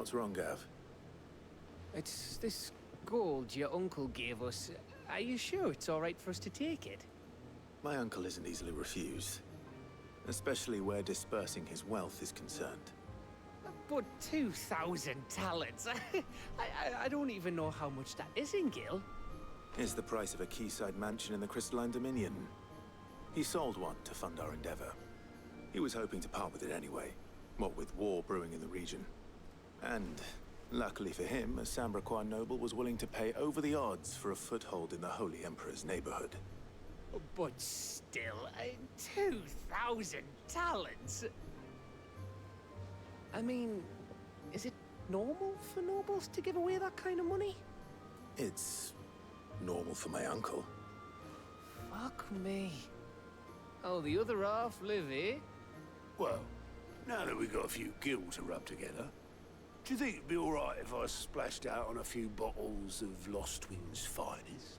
What's wrong, Gav? It's this gold your uncle gave us. Are you sure it's all right for us to take it? My uncle isn't easily refused. Especially where dispersing his wealth is concerned. But 2,000 talents. I don't even know how much that is in Gil. It's the price of a quayside mansion in the Crystalline Dominion. He sold one to fund our endeavor. He was hoping to part with it anyway, what with war brewing in the region. And, luckily for him, a Sambraquan noble was willing to pay over the odds for a foothold in the Holy Emperor's neighborhood. But still, 2,000 talents? I mean, is it normal for nobles to give away that kind of money? It's normal for my uncle. Fuck me. Oh, the other half live, eh? Well, now that we've got a few gil to rub together, do you think it'd be all right if I splashed out on a few bottles of Lost Twins finest?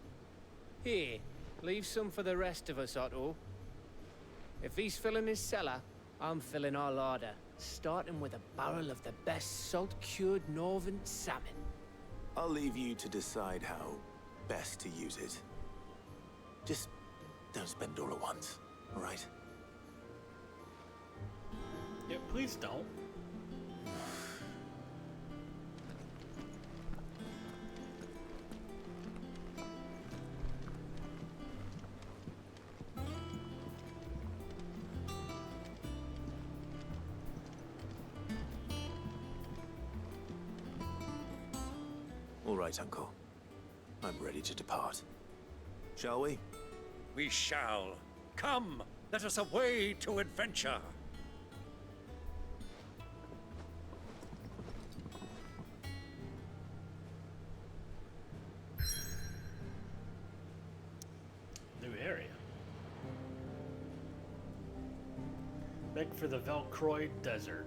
Here, leave some for the rest of us, Otto. If he's filling his cellar, I'm filling our larder, starting with a barrel of the best salt-cured northern salmon. I'll leave you to decide how best to use it. Just don't spend all at once, all right? Yeah, please don't. All right, Uncle. I'm ready to depart. Shall we? We shall. Come, let us away to adventure. New area. Make for the Velkroy Desert.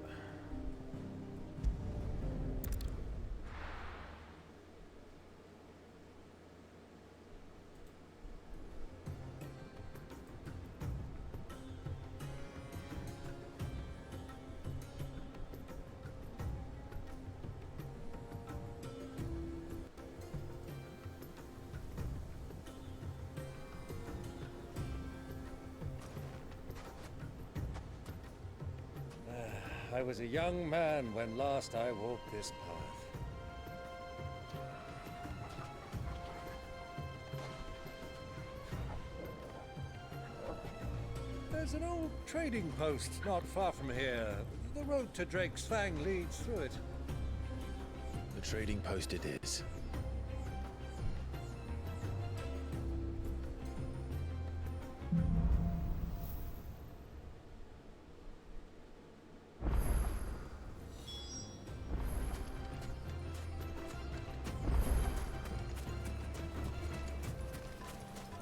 I was a young man when last I walked this path. There's an old trading post not far from here. The road to Drake's Fang leads through it. The trading post it is.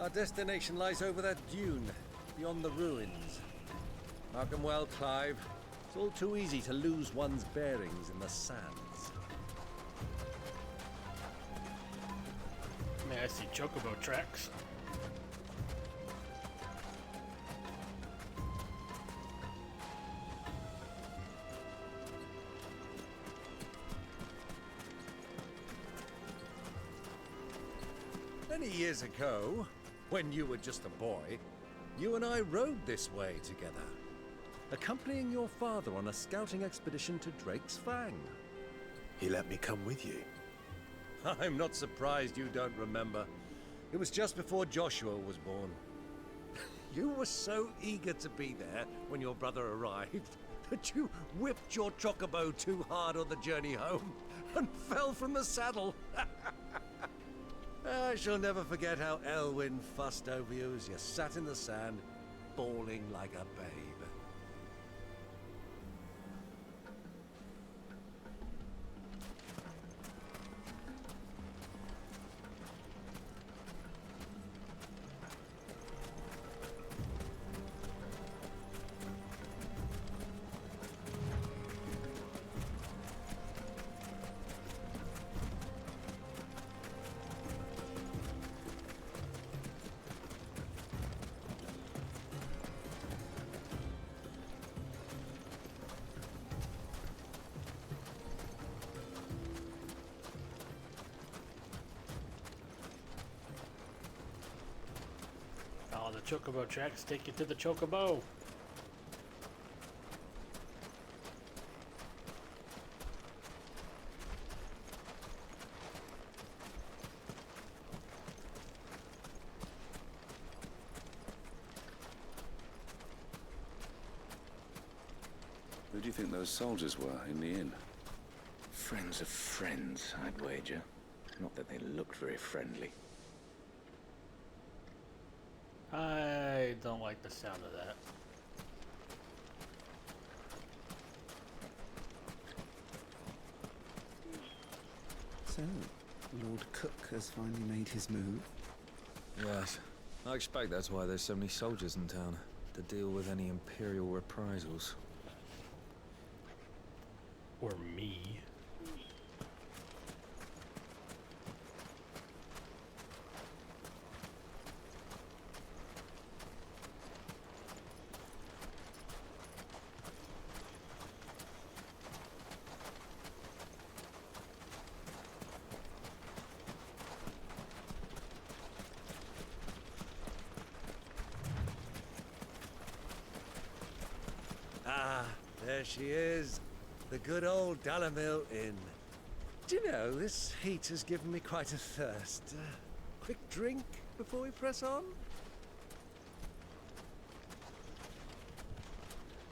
Our destination lies over that dune, beyond the ruins. Mark 'em well, Clive. It's all too easy to lose one's bearings in the sands. Man, I see chocobo tracks. Many years ago, when you were just a boy, you and I rode this way together, accompanying your father on a scouting expedition to Drake's Fang. He let me come with you. I'm not surprised you don't remember. It was just before Joshua was born. You were so eager to be there when your brother arrived that you whipped your chocobo too hard on the journey home and fell from the saddle. I shall never forget how Elwyn fussed over you as you sat in the sand, bawling like a babe. chocobo tracks take you to the chocobo. Who do you think those soldiers were in the inn? Friends of friends, I'd wager. Not that they looked very friendly. I don't like the sound of that. So, Lord Cook has finally made his move. Yes. I expect that's why there's so many soldiers in town, to deal with any Imperial reprisals. Or me. Ah, there she is. The good old Dalamil Inn. Do you know, this heat has given me quite a thirst. Quick drink before we press on?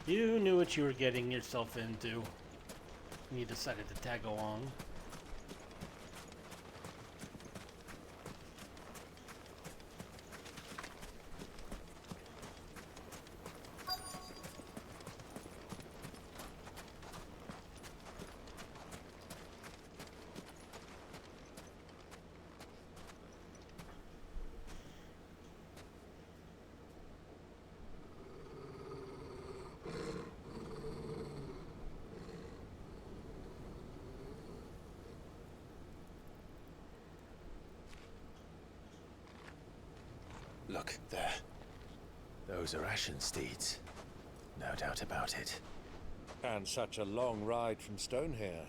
You knew what you were getting yourself into when you decided to tag along. Look, there. Those are Ashen steeds. No doubt about it. And such a long ride from Stonehair.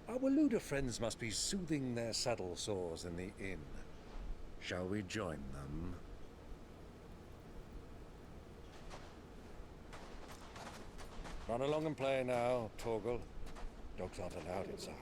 Our Waluda friends must be soothing their saddle sores in the inn. Shall we join them? Run along and play now, Torgal. Dogs aren't allowed inside.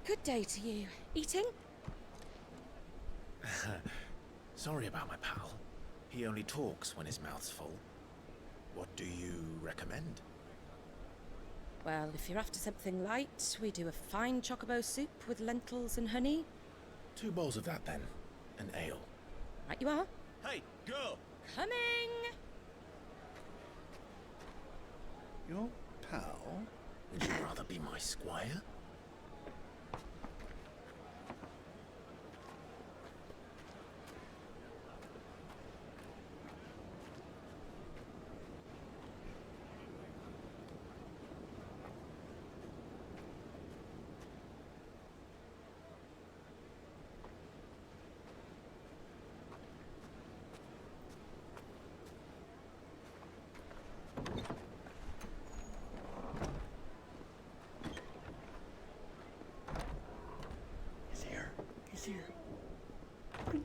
Good day to you. Eating? Sorry about my pal. He only talks when his mouth's full. What do you recommend? Well, if you're after something light, we do a fine chocobo soup with lentils and honey. 2 bowls of that then. An ale. Right you are. Hey, girl! Coming! Your pal? Would you rather be my squire? He's here.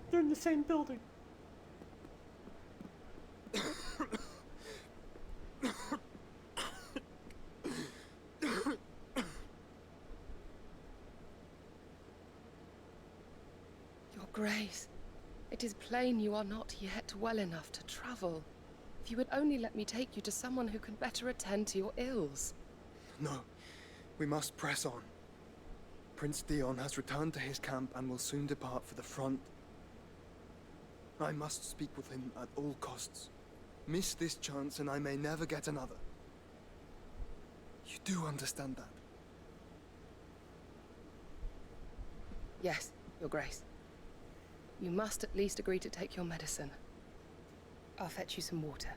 They're in the same building. Your Grace, it is plain you are not yet well enough to travel. If you would only let me take you to someone who can better attend to your ills. No, we must press on. Prince Dion has returned to his camp and will soon depart for the front. I must speak with him at all costs. Miss this chance and I may never get another. You do understand that? Yes, Your Grace. You must at least agree to take your medicine. I'll fetch you some water.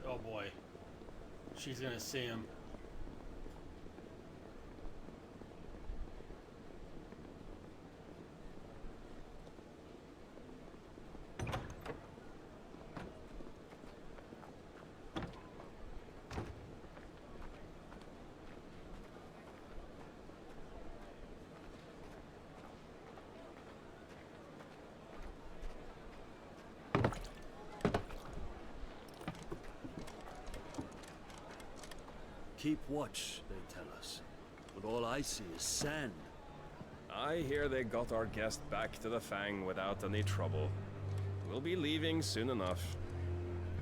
Oh boy. She's gonna see him. Keep watch, they tell us. But all I see is sand. I hear they got our guest back to the Fang without any trouble. We'll be leaving soon enough.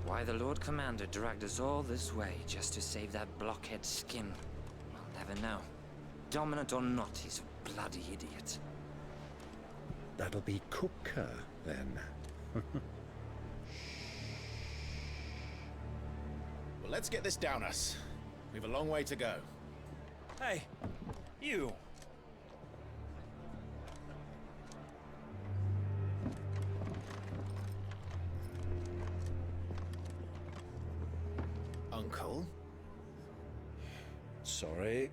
Why the Lord Commander dragged us all this way just to save that blockhead skin, I'll never know. Dominant or not, he's a bloody idiot. That'll be Kupka, then. Well, let's get this down us. We've a long way to go. Hey, you! Uncle? Sorry.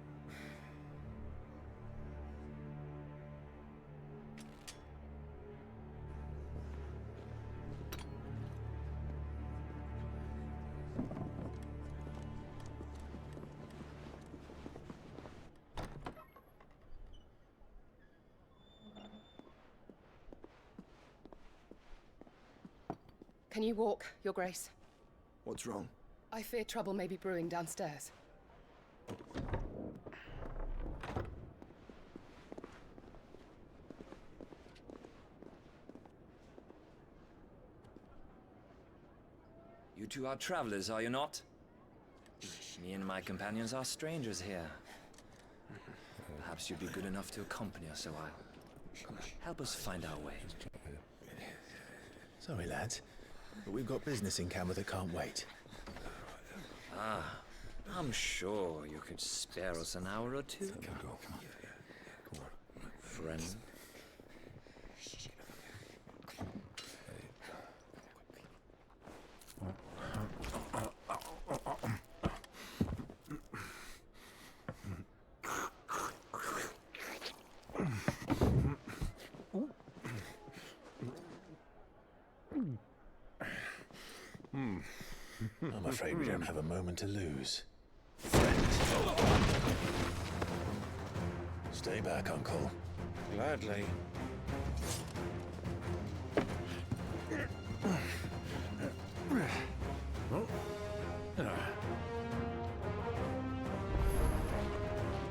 Can you walk, Your Grace? What's wrong? I fear trouble may be brewing downstairs. You two are travelers, are you not? Me and my companions are strangers here. Perhaps you'd be good enough to accompany us a while. Help us find our way. Sorry, lads, but we've got business in camera that can't wait. Ah, I'm sure you could spare us an hour or two. Friend. I'm afraid we don't have a moment to lose. Stay back, Uncle. Gladly.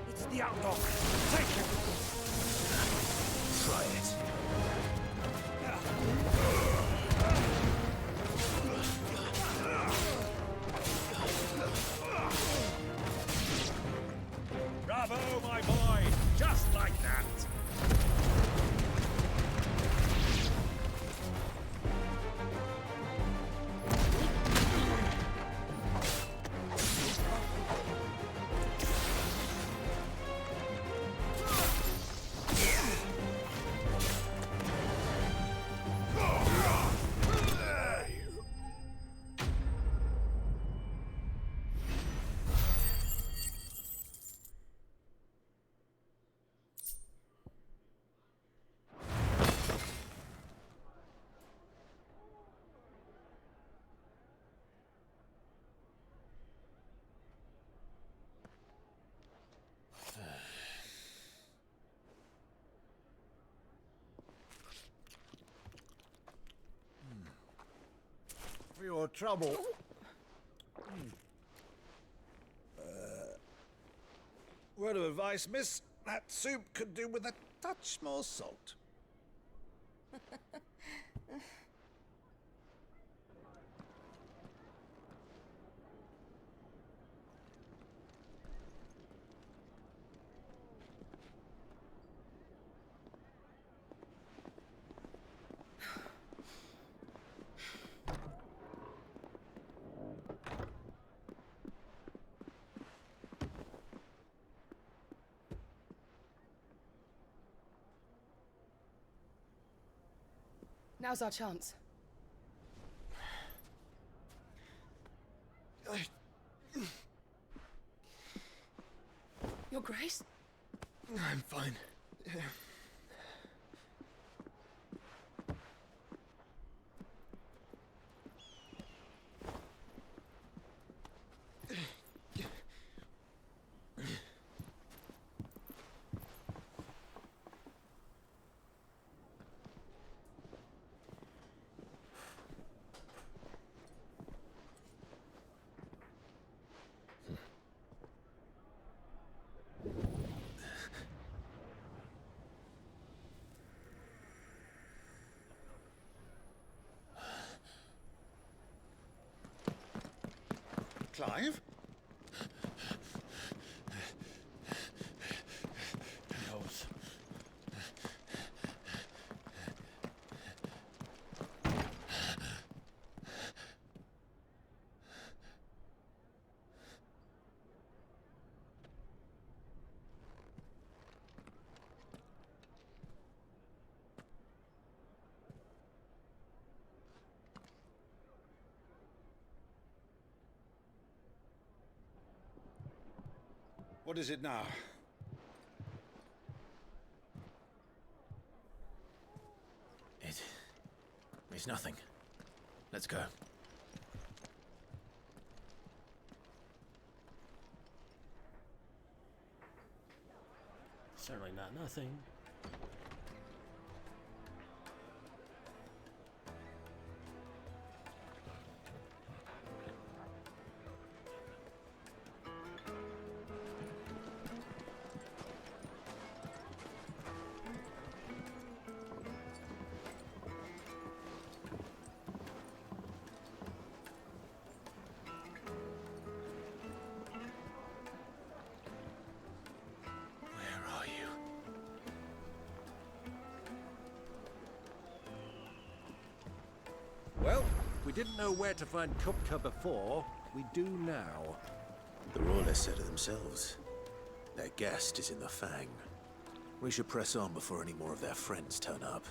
It's the outlaw. Take him. Try it. Bravo, my boy! Just like that! For your trouble. Word of advice, miss. that soup could do with a touch more salt. Now's our chance. Your Grace? I'm fine. Yeah. Clive? Knows. What is it now? It's nothing. Let's go. Certainly not nothing. Well, we didn't know where to find Kupka before. We do now. The Royalists said it themselves. Their guest is in the Fang. We should press on before any more of their friends turn up.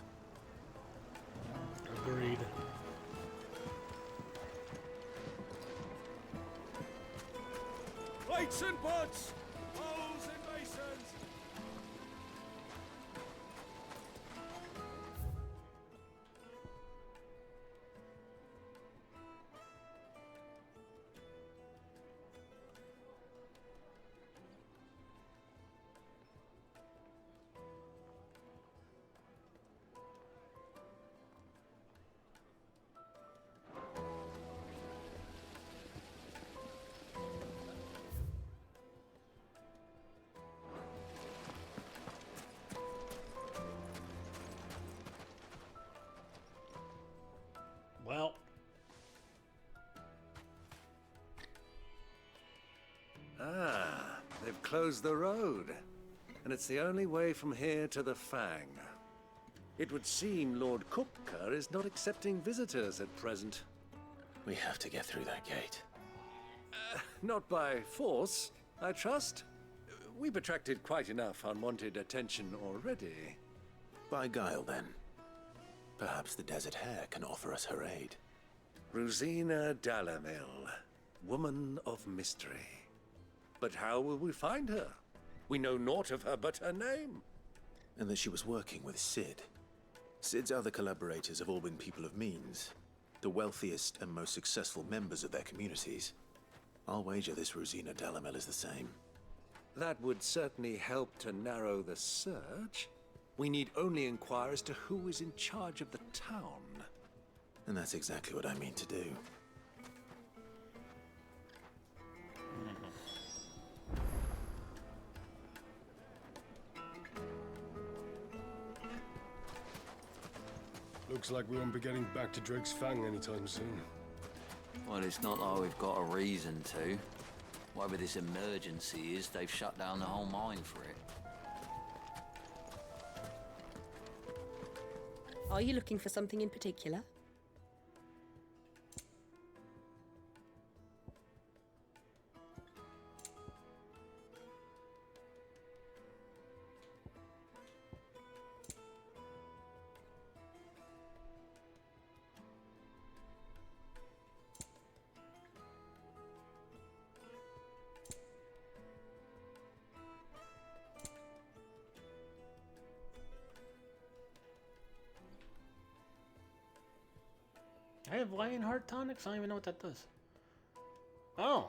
Agreed. Plates and pots! Bowls and basins! Well, they've closed the road. And it's the only way from here to the Fang. It would seem Lord Kupka is not accepting visitors at present. We have to get through that gate. Not by force, I trust. We've attracted quite enough unwanted attention already. By guile, then. Perhaps the Desert Hare can offer us her aid. Rosina Dalamil, woman of mystery. But how will we find her? We know naught of her but her name. And that she was working with Sid. Sid's other collaborators have all been people of means, the wealthiest and most successful members of their communities. I'll wager this Rosina Dalamil is the same. That would certainly help to narrow the search. We need only inquire as to who is in charge of the town. And that's exactly what I mean to do. Looks like we won't be getting back to Drake's Fang anytime soon. Well, it's not like we've got a reason to. Whatever this emergency is, they've shut down the whole mine for it. Are you looking for something in particular? I have Lionheart tonics? I don't even know what that does. Oh.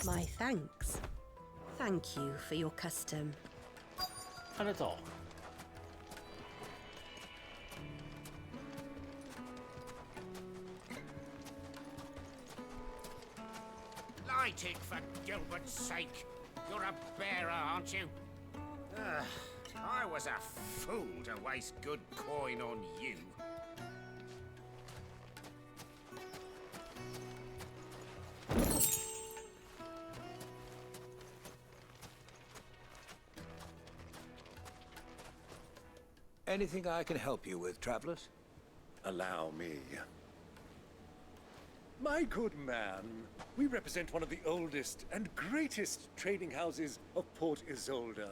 My thanks. Thank you for your custom. Not at all. Light it, for Gilbert's sake. You're a bearer, aren't you? I was a fool to waste good coin on you. Anything I can help you with, travelers? Allow me. My good man, we represent one of the oldest and greatest trading houses of Port Isolde.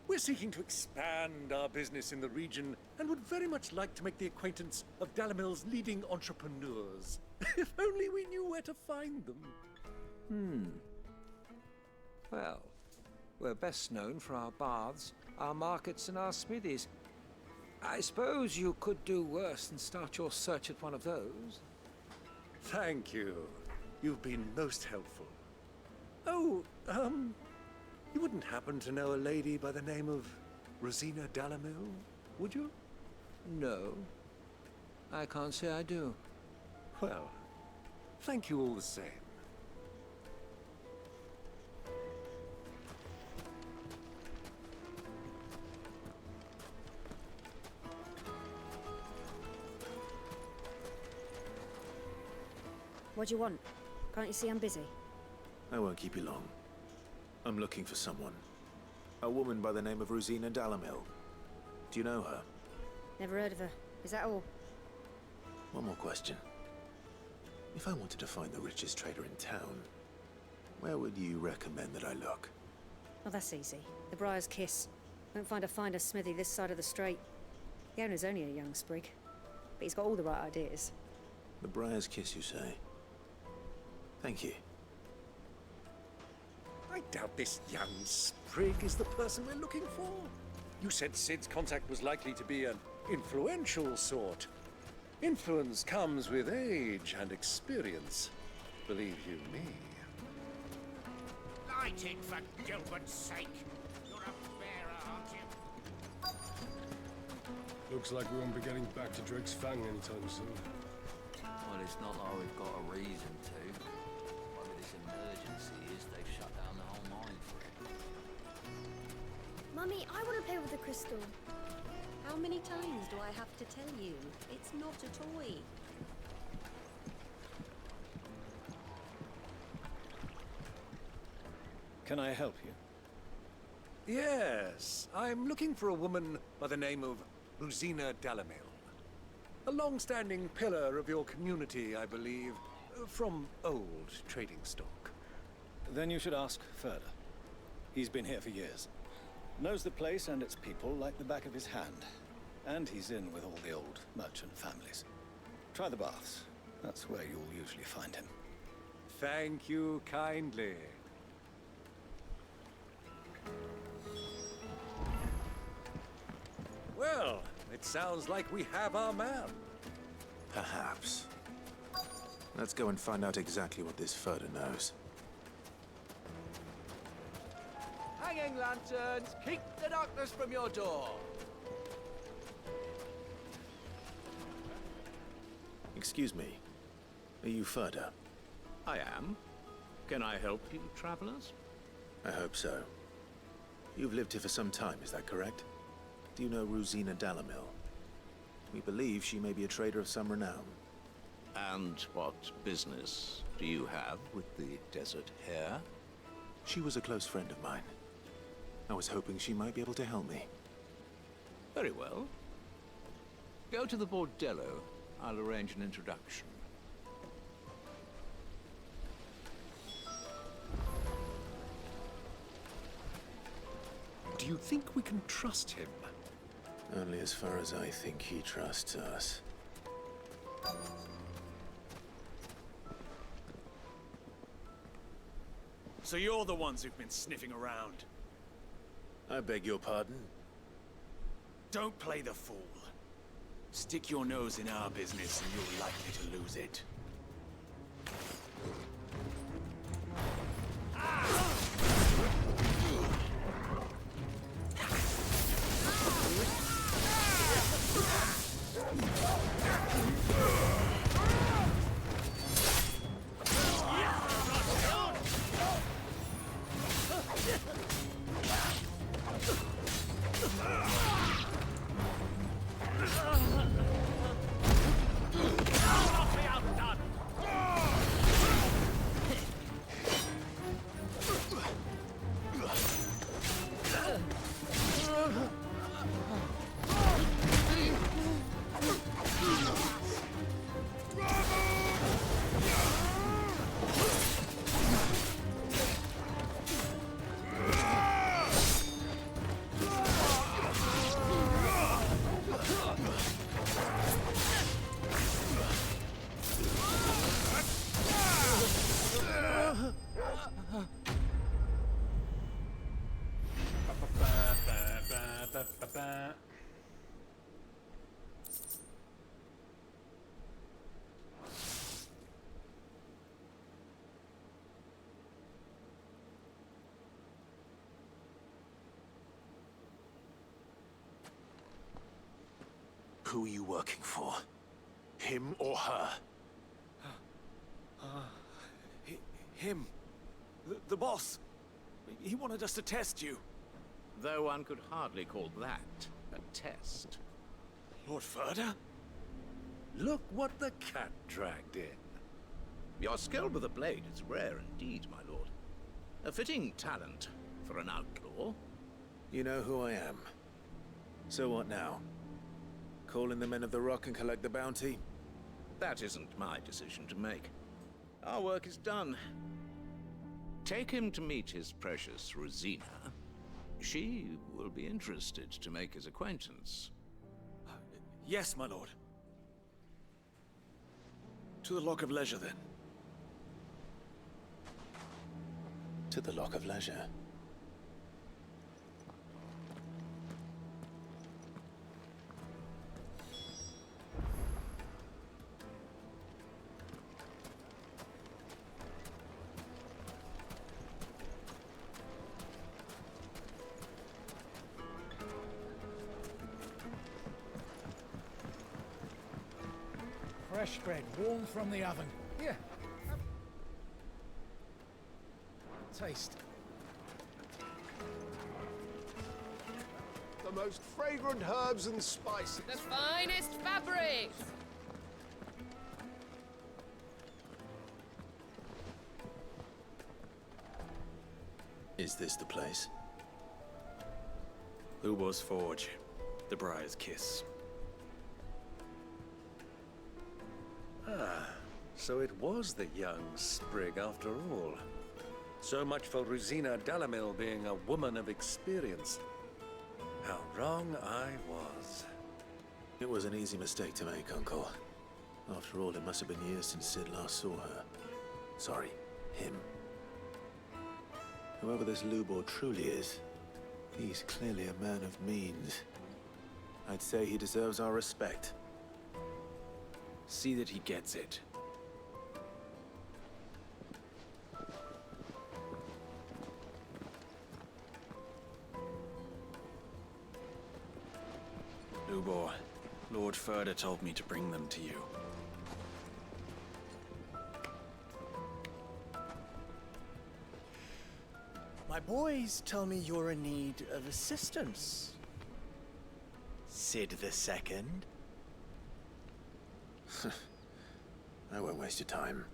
We're seeking to expand our business in the region and would very much like to make the acquaintance of Dalamil's leading entrepreneurs. If only we knew where to find them. Well, we're best known for our baths, our markets, and our smithies. I suppose you could do worse than start your search at one of those. Thank you. You've been most helpful. Oh, you wouldn't happen to know a lady by the name of Rosina Dalamil, would you? No. I can't say I do. Well, thank you all the same. What do you want? Can't you see I'm busy? I won't keep you long. I'm looking for someone. A woman by the name of Rosina Dalamil. Do you know her? Never heard of her. Is that all? One more question. If I wanted to find the richest trader in town, where would you recommend that I look? Oh, that's easy. The Briar's Kiss. Won't find a finer smithy this side of the strait. The owner's only a young sprig, but he's got all the right ideas. The Briar's Kiss, you say? Thank you. I doubt this young sprig is the person we're looking for. You said Sid's contact was likely to be an influential sort. Influence comes with age and experience. Believe you me. Light it, for Gilbert's sake. You're a bearer, aren't you? Looks like we won't be getting back to Drake's Fang anytime soon. Well, it's not like we've got a reason to. Whatever this emergency is, they've shut down the whole mine for it. Mummy, I want to play with the crystal. How many times do I have to tell you? It's not a toy. Can I help you? Yes, I'm looking for a woman by the name of Rosina Dalamil. A long-standing pillar of your community, I believe, from old trading stock. Then you should ask further. He's been here for years. Knows the place and its people like the back of his hand. And he's in with all the old merchant families. Try the baths. That's where you'll usually find him. Thank you kindly. Well, it sounds like we have our man. Perhaps. Let's go and find out exactly what this Furder knows. Hanging lanterns, keep the darkness from your door. Excuse me. Are you Ferda? I am. Can I help you, travelers? I hope so. You've lived here for some time, is that correct? Do you know Rosina Dalamil? We believe she may be a trader of some renown. And what business do you have with the desert hare? She was a close friend of mine. I was hoping she might be able to help me. Very well. Go to the bordello. I'll arrange an introduction. Do you think we can trust him? Only as far as I think he trusts us. So you're the ones who've been sniffing around? I beg your pardon? Don't play the fool. Stick your nose in our business and you're likely to lose it. Who are you working for? Him or her? Him. The boss. He wanted us to test you. Though one could hardly call that a test. Lord Ferda? Look what the cat dragged in. Your skill with a blade is rare indeed, my lord. A fitting talent for an outlaw. You know who I am. So what now? Call in the Men of the Rock and collect the bounty? That isn't my decision to make. Our work is done. Take him to meet his precious Rosina. She will be interested to make his acquaintance. Yes, my lord. To the Lock of Leisure, then. To the Lock of Leisure. Fresh bread, warm from the oven. Here. Taste. The most fragrant herbs and spices. The finest fabrics. Is this the place? Ubor's Forge. The Briar's Kiss. Ah, so it was the young sprig after all. So much for Rosina Dalamil being a woman of experience. How wrong I was. It was an easy mistake to make, Uncle. After all, it must have been years since Sid last saw her. Sorry, him. Whoever this Lubor truly is, he's clearly a man of means. I'd say he deserves our respect. See that he gets it. Lubor, Lord Ferda told me to bring them to you. boys tell me you're in need of assistance. Sid the Second. I won't waste your time.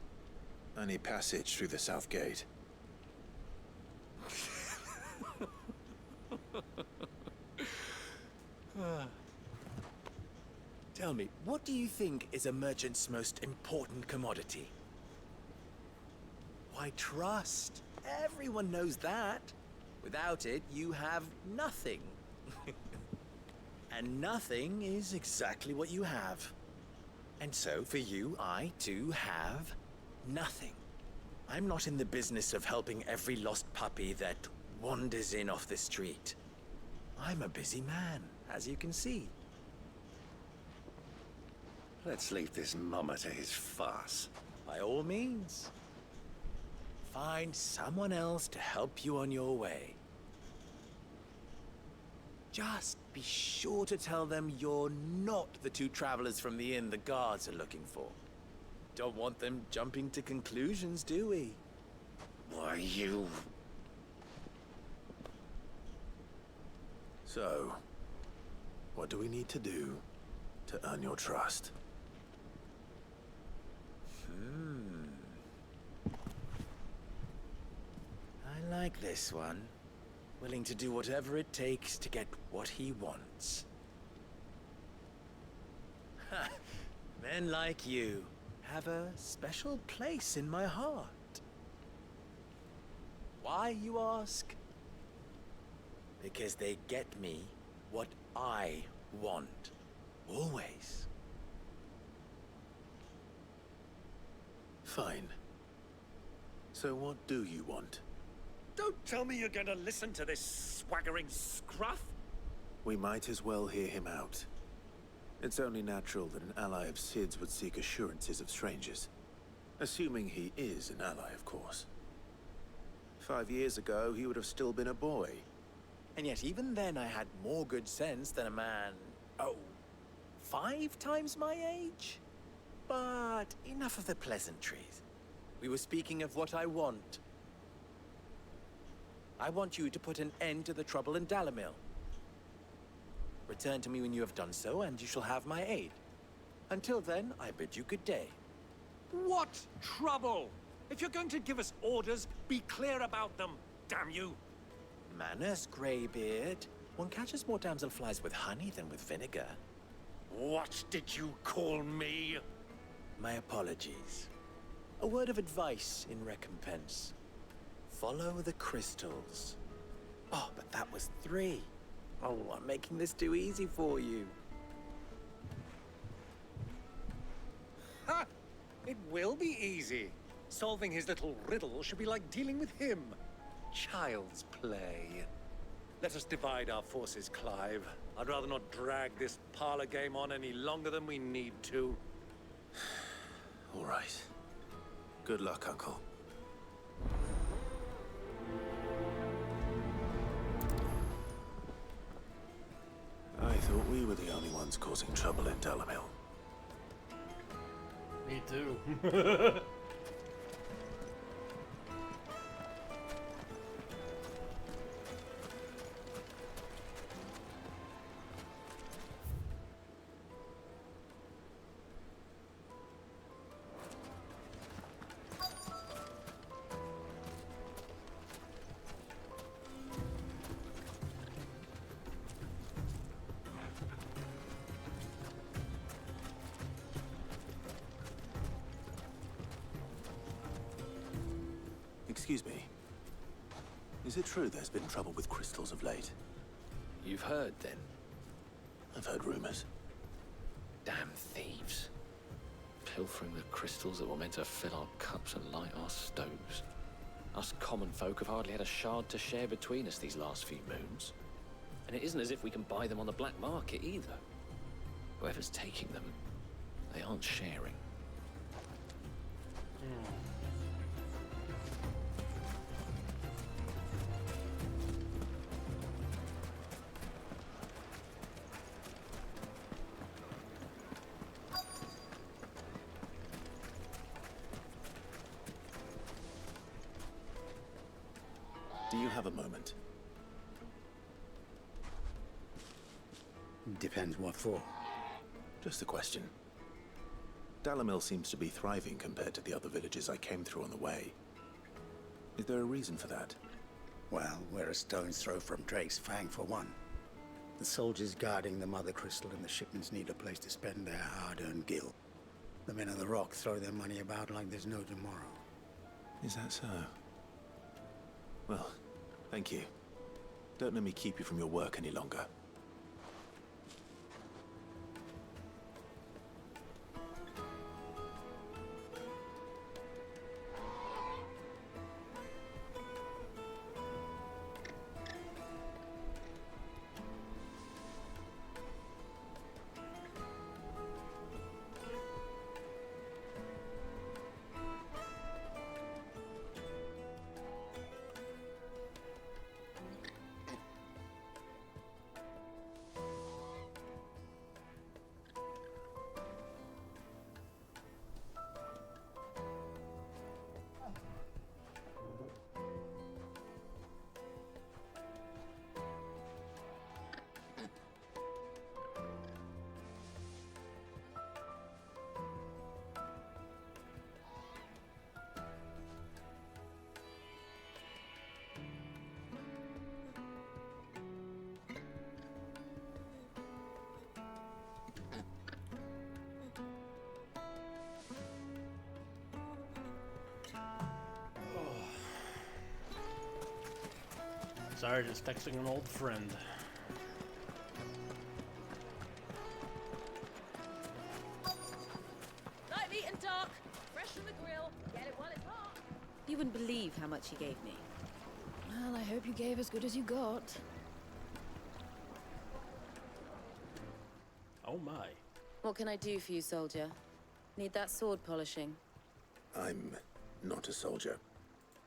I need passage through the south gate. Tell me, what do you think is a merchant's most important commodity? Why, trust. Everyone knows that. Without it, you have nothing. And nothing is exactly what you have. And so, for you, I, too, have nothing. I'm not in the business of helping every lost puppy that wanders in off the street. I'm a busy man, as you can see. Let's leave this mummer to his farce. By all means. Find someone else to help you on your way. Just be sure to tell them you're not the two travelers from the inn the guards are looking for. Don't want them jumping to conclusions, do we? Why, you... So, what do we need to do to earn your trust? I like this one. Willing to do whatever it takes to get what he wants. Ha! Men like you have a special place in my heart. Why, you ask? Because they get me what I want. Always. Fine. So what do you want? Don't tell me you're going to listen to this swaggering scruff. We might as well hear him out. It's only natural that an ally of Sid's would seek assurances of strangers. Assuming he is an ally, of course. 5 years ago, he would have still been a boy. And yet even then I had more good sense than a man, 5 times my age? But enough of the pleasantries. We were speaking of what I want. I want you to put an end to the trouble in Dalamil. Return to me when you have done so, and you shall have my aid. Until then, I bid you good day. What trouble? If you're going to give us orders, be clear about them, damn you. Manners, Greybeard. One catches more damselflies with honey than with vinegar. What did you call me? My apologies. A word of advice in recompense. Follow the crystals. Oh, but that was 3. Oh, I'm making this too easy for you. Ha! It will be easy. Solving his little riddle should be like dealing with him. Child's play. Let us divide our forces, Clive. I'd rather not drag this parlor game on any longer than we need to. All right. Good luck, Uncle. I thought we were the only ones causing trouble in Dalamil. Me too. Excuse me. Is it true there's been trouble with crystals of late? You've heard, then? I've heard rumors. Damn thieves. Pilfering the crystals that were meant to fill our cups and light our stoves. Us common folk have hardly had a shard to share between us these last few moons. And it isn't as if we can buy them on the black market either. Whoever's taking them, they aren't sharing. Do you have a moment? Depends what for. Just a question. Dalamil seems to be thriving compared to the other villages I came through on the way. Is there a reason for that? Well, we're a stone's throw from Drake's Fang for one. The soldiers guarding the Mother Crystal and the shipments need a place to spend their hard-earned gil. The men of the Rock throw their money about like there's no tomorrow. Is that so? Well, thank you. Don't let me keep you from your work any longer. Sorry, just texting an old friend. Light, meat and dark, fresh from the grill. Get it while it's hot. You wouldn't believe how much he gave me. Well, I hope you gave as good as you got. Oh my. What can I do for you, soldier? Need that sword polishing? I'm not a soldier.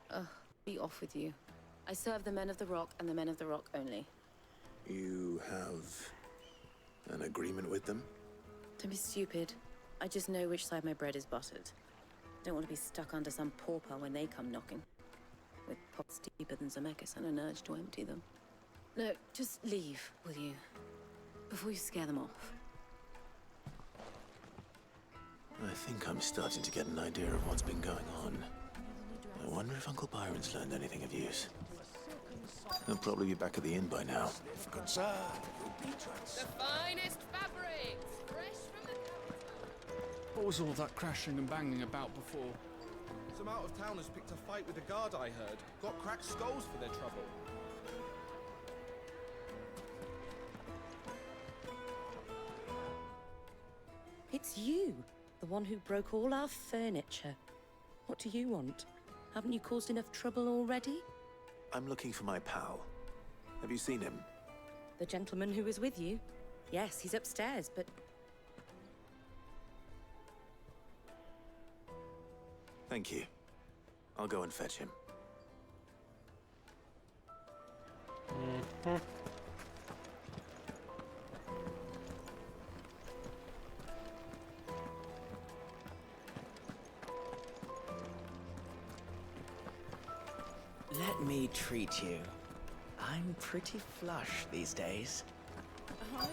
Ugh, be off with you. I serve the men of the Rock and the men of the Rock only. You have an agreement with them? Don't be stupid. I just know which side my bread is buttered. Don't want to be stuck under some pauper when they come knocking. With pots deeper than Zemeckis and an urge to empty them. No, just leave, will you? Before you scare them off. I think I'm starting to get an idea of what's been going on. I wonder if Uncle Byron's learned anything of use. He'll probably be back at the inn by now. Good sir, you'll be The finest fabrics, fresh from the capital. What was all that crashing and banging about before? Some out-of-towners picked a fight with the guard, I heard. Got cracked skulls for their trouble. It's you, the one who broke all our furniture. What do you want? Haven't you caused enough trouble already? I'm looking for my pal. Have you seen him? The gentleman who was with you? Yes, he's upstairs, but... Thank you. I'll go and fetch him. Let me treat you. I'm pretty flush these days. Are you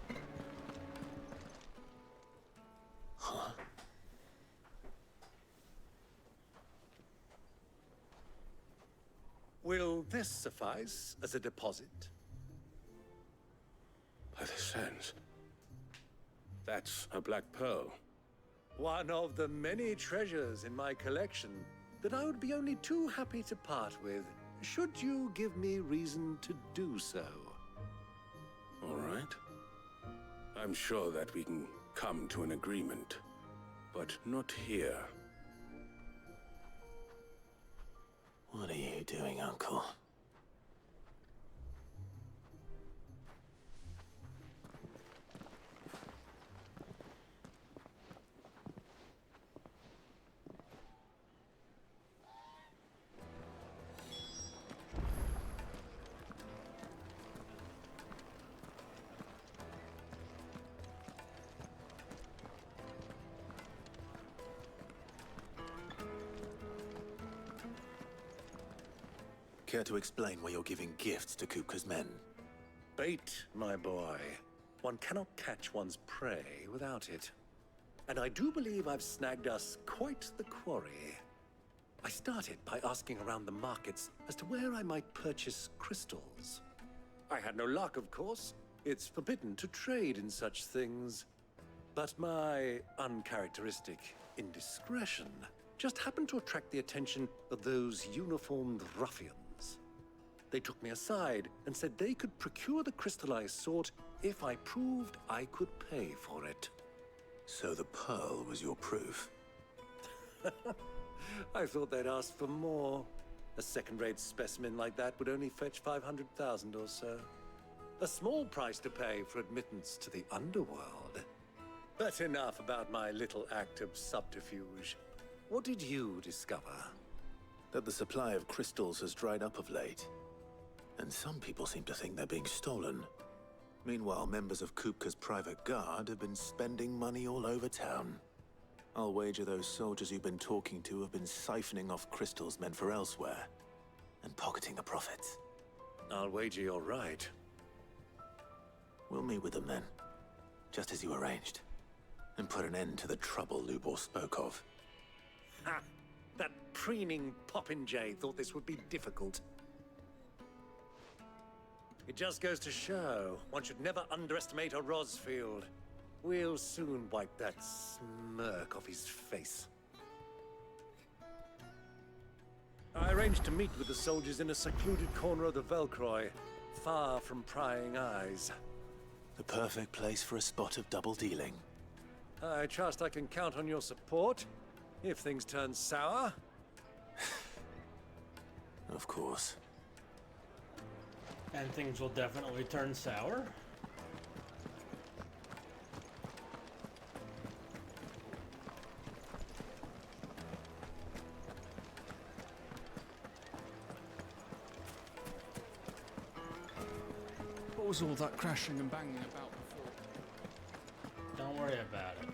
now? Huh? Will this suffice as a deposit? By the sands. That's a black pearl. One of the many treasures in my collection that I would be only too happy to part with, should you give me reason to do so. All right. I'm sure that we can come to an agreement, but not here. What are you doing, Uncle? Care to explain why you're giving gifts to Kupka's men? Bait, my boy. One cannot catch one's prey without it. And I do believe I've snagged us quite the quarry. I started by asking around the markets as to where I might purchase crystals. I had no luck, of course. It's forbidden to trade in such things. But my uncharacteristic indiscretion just happened to attract the attention of those uniformed ruffians. They took me aside and said they could procure the crystal I sought if I proved I could pay for it. So the pearl was your proof? I thought they'd ask for more. A second-rate specimen like that would only fetch 500,000 or so. A small price to pay for admittance to the underworld. But enough about my little act of subterfuge. What did you discover? That the supply of crystals has dried up of late. And some people seem to think they're being stolen. Meanwhile, members of Kupka's private guard have been spending money all over town. I'll wager those soldiers you've been talking to have been siphoning off crystals meant for elsewhere, and pocketing the profits. I'll wager you're right. We'll meet with them then, just as you arranged, and put an end to the trouble Lubor spoke of. Ha! That preening popinjay thought this would be difficult. It just goes to show, one should never underestimate a Rosfield. We'll soon wipe that smirk off his face. I arranged to meet with the soldiers in a secluded corner of the Velkroy, far from prying eyes. The perfect place for a spot of double dealing. I trust I can count on your support, if things turn sour. Of course. And things will definitely turn sour? What was all that crashing and banging about before? Don't worry about it.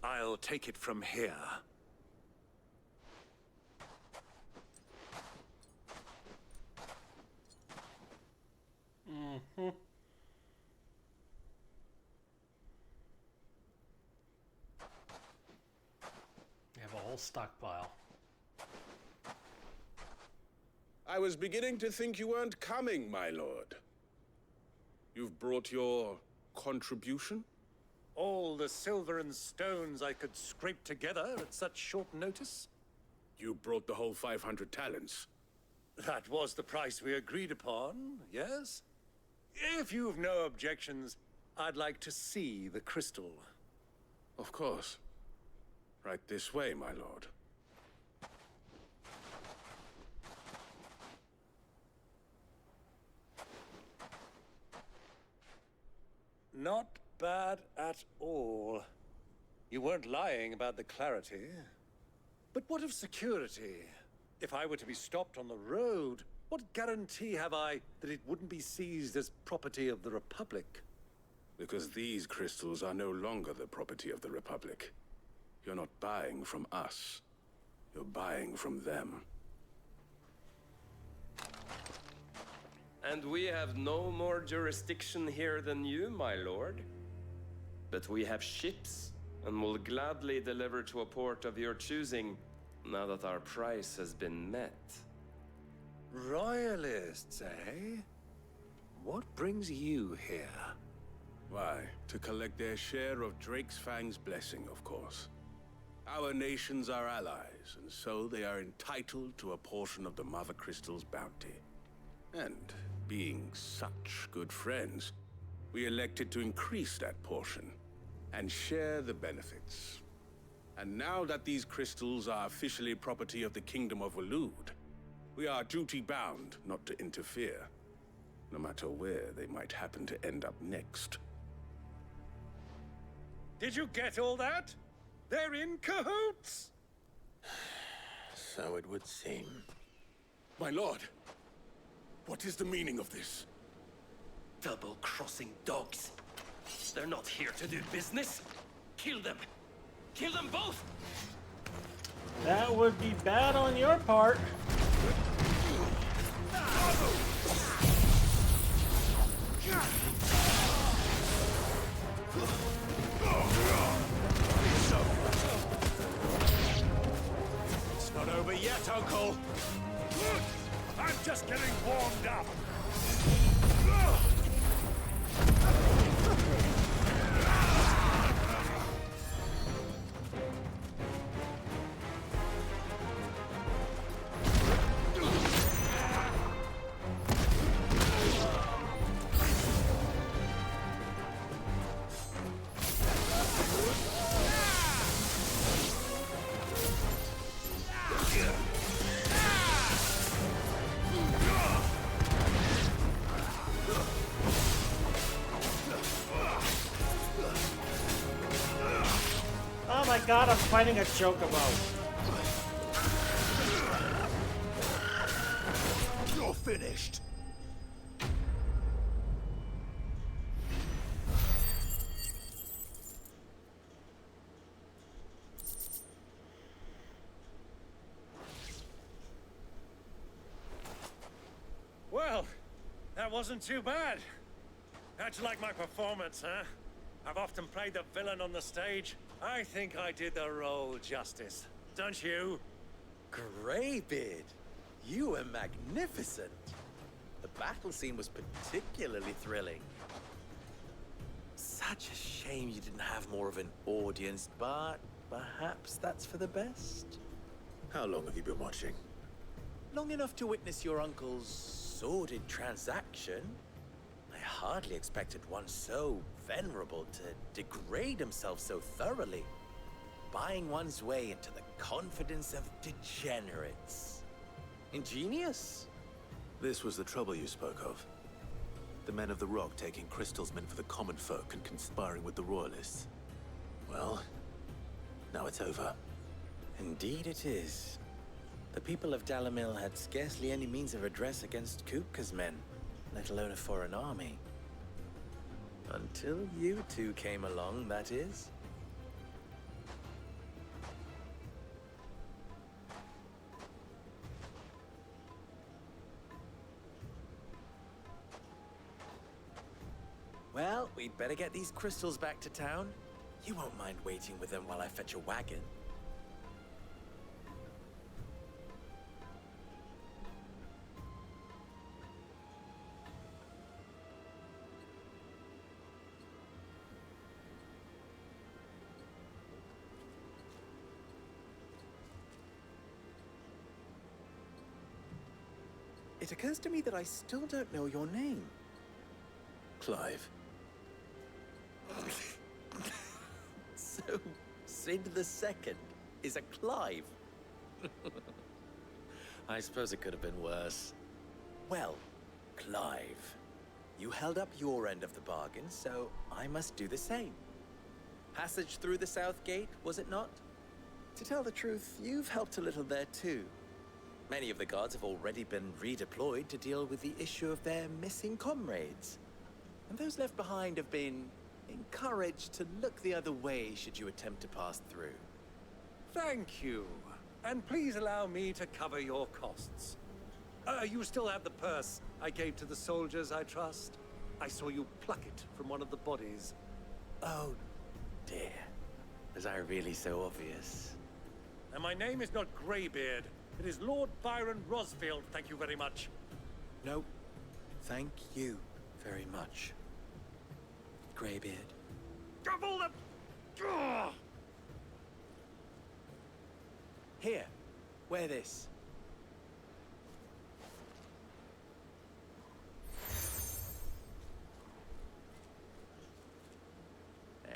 I'll take it from here. Mm-hmm. We have a whole stockpile. I was beginning to think you weren't coming, my lord. You've brought your contribution? All the silver and stones I could scrape together at such short notice? You brought the whole 500 talents. That was the price we agreed upon, yes? If you've no objections, I'd like to see the crystal. Of course. Right this way, my lord. Not bad at all. You weren't lying about the clarity. But what of security? If I were to be stopped on the road, what guarantee have I that it wouldn't be seized as property of the Republic? Because these crystals are no longer the property of the Republic. You're not buying from us. You're buying from them. And we have no more jurisdiction here than you, my lord. But we have ships, and will gladly deliver to a port of your choosing, now that our price has been met. Royalists, eh? What brings you here? Why, to collect their share of Drake's Fang's blessing, of course. Our nations are allies, and so they are entitled to a portion of the Mother Crystal's bounty. And being such good friends, we elected to increase that portion and share the benefits. And now that these crystals are officially property of the Kingdom of Waloed, we are duty-bound not to interfere, no matter where they might happen to end up next. Did you get all that? They're in cahoots! So it would seem. My lord, what is the meaning of this? Double-crossing dogs. They're not here to do business. Kill them. Kill them both! That would be bad on your part. It's not over yet, Uncle! Look! I'm just getting warmed up! Oh my god, I'm fighting a chocobo. You're finished! Well, that wasn't too bad. How'd you like my performance, huh? I've often played the villain on the stage. I think I did the role justice. Don't you? Greybeard, you were magnificent. The battle scene was particularly thrilling. Such a shame you didn't have more of an audience, but perhaps that's for the best. How long have you been watching? Long enough to witness your uncle's sordid transaction. I hardly expected one so venerable to degrade himself so thoroughly, buying one's way into the confidence of degenerates. Ingenious. This was the trouble you spoke of. The men of the Rock taking crystals meant for the common folk and conspiring with the Royalists. Well, now it's over. Indeed it is. The people of Dalamil had scarcely any means of redress against Kupka's men, let alone a foreign army. Until you two came along, that is. Well, we'd better get these crystals back to town. You won't mind waiting with them while I fetch a wagon. It occurs to me that I still don't know your name. Clive. So, Sid the Second is a Clive. I suppose it could have been worse. Well, Clive, you held up your end of the bargain, so I must do the same. Passage through the South Gate, was it not? To tell the truth, you've helped a little there too. Many of the guards have already been redeployed to deal with the issue of their missing comrades. And those left behind have been encouraged to look the other way should you attempt to pass through. Thank you. And please allow me to cover your costs. You still have the purse I gave to the soldiers, I trust? I saw you pluck it from one of the bodies. Oh, dear. Was I really so obvious? And my name is not Greybeard. It is Lord Byron Rosfield, thank you very much. No, thank you very much, Greybeard. Double the... Ugh! Here, wear this.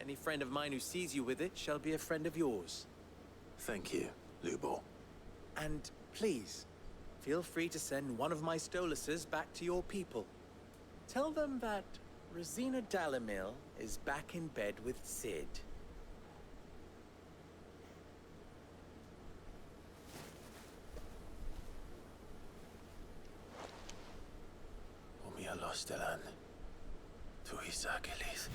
Any friend of mine who sees you with it shall be a friend of yours. Thank you, Lubor. And please, feel free to send one of my Stoluses back to your people. Tell them that Rosina Dalamil is back in bed with Sid. Umia Lostelan. Tuisakelis.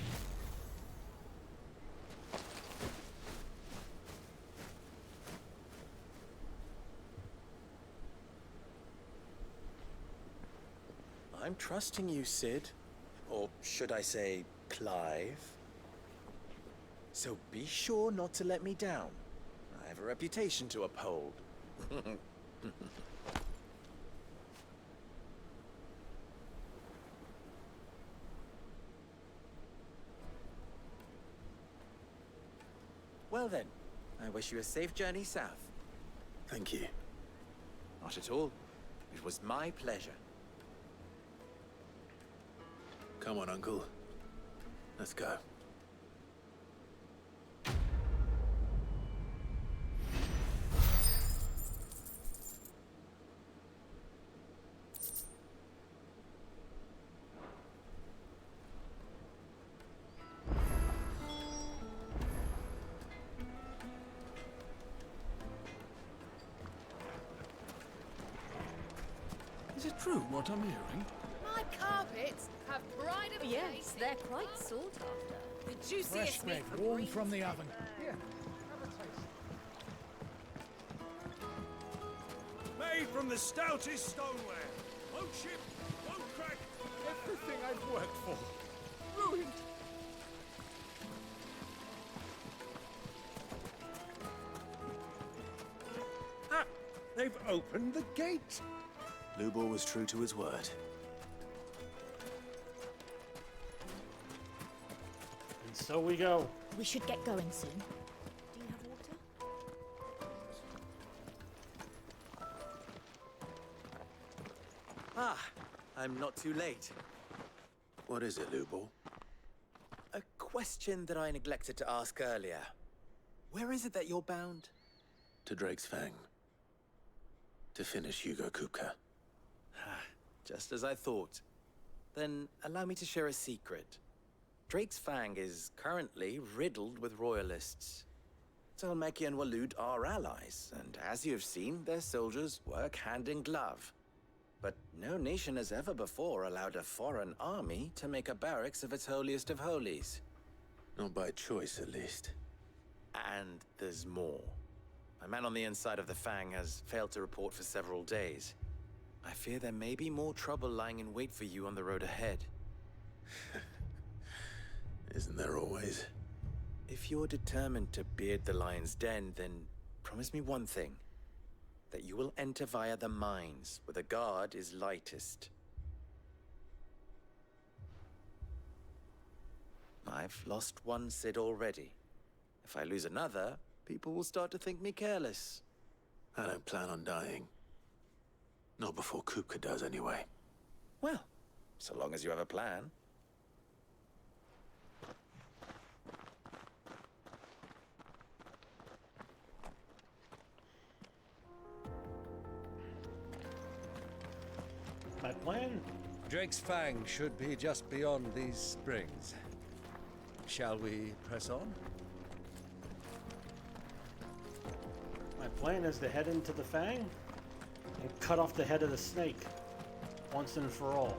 I'm trusting you, Sid. Or should I say, Clive? So be sure not to let me down. I have a reputation to uphold. Well then, I wish you a safe journey south. Thank you. Not at all. It was my pleasure. Come on, Uncle. Let's go. Is it true what I'm hearing? My carpets have pride of Yes, place. they're quite sought after. The juiciest Fresh bread, meat from warm Green's from the Table. oven. Here, have a taste. Made from the stoutest stoneware. Won't chip, won't crack. Everything I've worked for. Ruined. Ah! They've opened the gate. Lubor was true to his word. And so we go. We should get going soon. Do you have water? Ah, I'm not too late. What is it, Lubor? A question that I neglected to ask earlier. Where is it that you're bound? To Drake's Fang. To finish Hugo Kupka. Just as I thought. Then allow me to share a secret. Drake's Fang is currently riddled with royalists. Talmeki and Walud are allies, and as you have seen, their soldiers work hand in glove. But no nation has ever before allowed a foreign army to make a barracks of its holiest of holies. Not by choice, at least. And there's more. A man on the inside of the Fang has failed to report for several days. I fear there may be more trouble lying in wait for you on the road ahead. Isn't there always? If you're determined to beard the lion's den, then promise me one thing. That you will enter via the mines, where the guard is lightest. I've lost one Sid already. If I lose another, people will start to think me careless. I don't plan on dying. Not before Kupka does, anyway. Well, so long as you have a plan. My plan? Drake's Fang should be just beyond these springs. Shall we press on? My plan is to head into the Fang and cut off the head of the snake once and for all.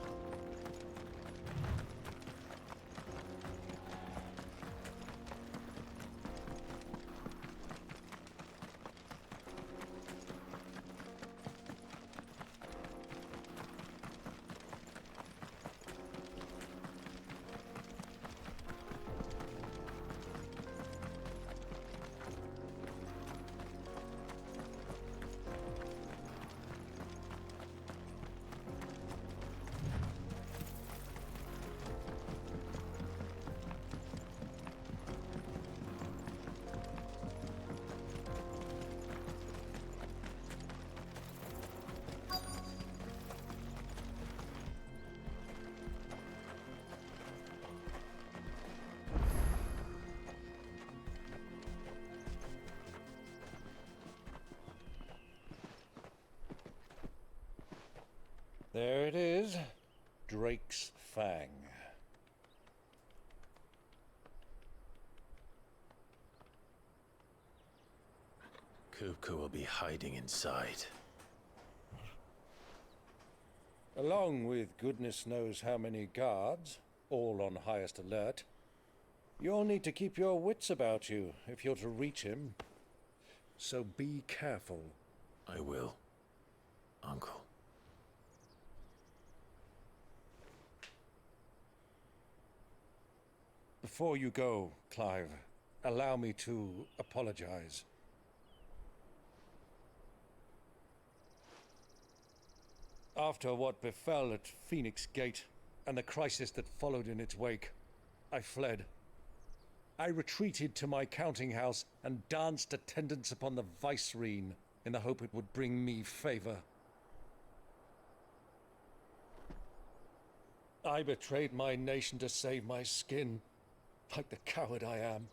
There it is. Drake's Fang. Kupka will be hiding inside. Along with goodness knows how many guards, all on highest alert. You'll need to keep your wits about you if you're to reach him. So be careful. I will, Uncle. Before you go, Clive, allow me to apologize. After what befell at Phoenix Gate and the crisis that followed in its wake, I fled. I retreated to my counting house and danced attendance upon the vicereine in the hope it would bring me favor. I betrayed my nation to save my skin, like the coward I am.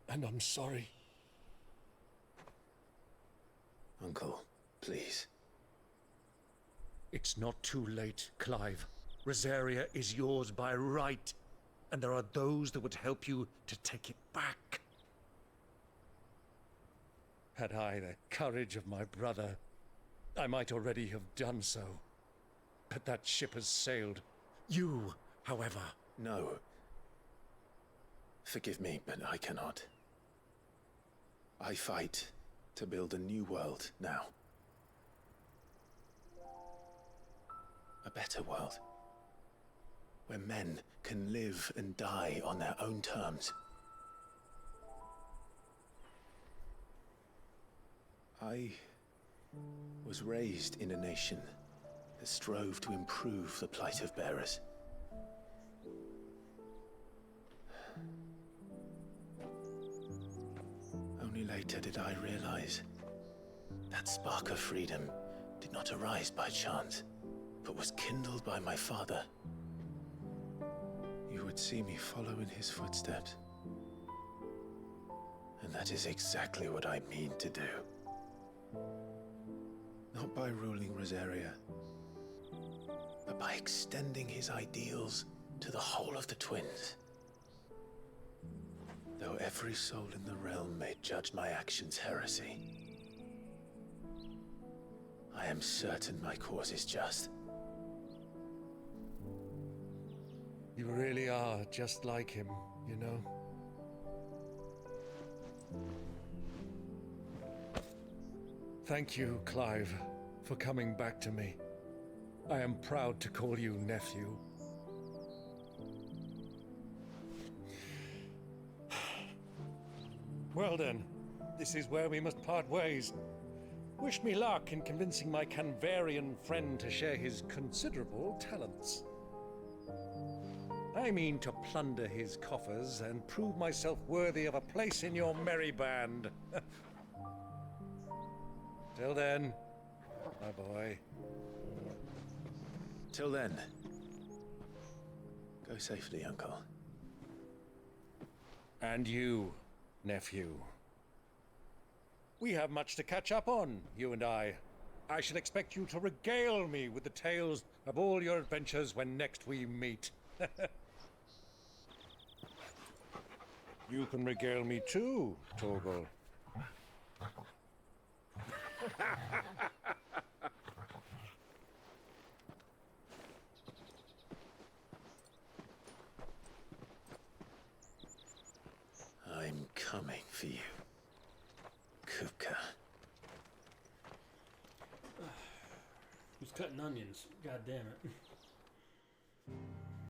And I'm sorry. Uncle, please. It's not too late, Clive. Rosaria is yours by right, and there are those that would help you to take it back. Had I the courage of my brother, I might already have done so. But that ship has sailed. You, however... No. Forgive me, but I cannot. I fight to build a new world now. A better world. Where men can live and die on their own terms. I was raised in a nation that strove to improve the plight of bearers. Only later did I realize that spark of freedom did not arise by chance, but was kindled by my father. You would see me follow in his footsteps. And that is exactly what I mean to do. Not by ruling Rosaria, but by extending his ideals to the whole of the twins. Though every soul in the realm may judge my actions heresy, I am certain my cause is just. You really are just like him, you know? Thank you, Clive, for coming back to me. I am proud to call you nephew. Well then, this is where we must part ways. Wish me luck in convincing my Canvarian friend to share his considerable talents. I mean to plunder his coffers and prove myself worthy of a place in your merry band. Till then, my boy. Till then, go safely, Uncle. And you, nephew. We have much to catch up on, you and I. I shall expect you to regale me with the tales of all your adventures when next we meet. You can regale me too, Torgal. I'm coming for you, Kupka. Who's cutting onions? God damn it.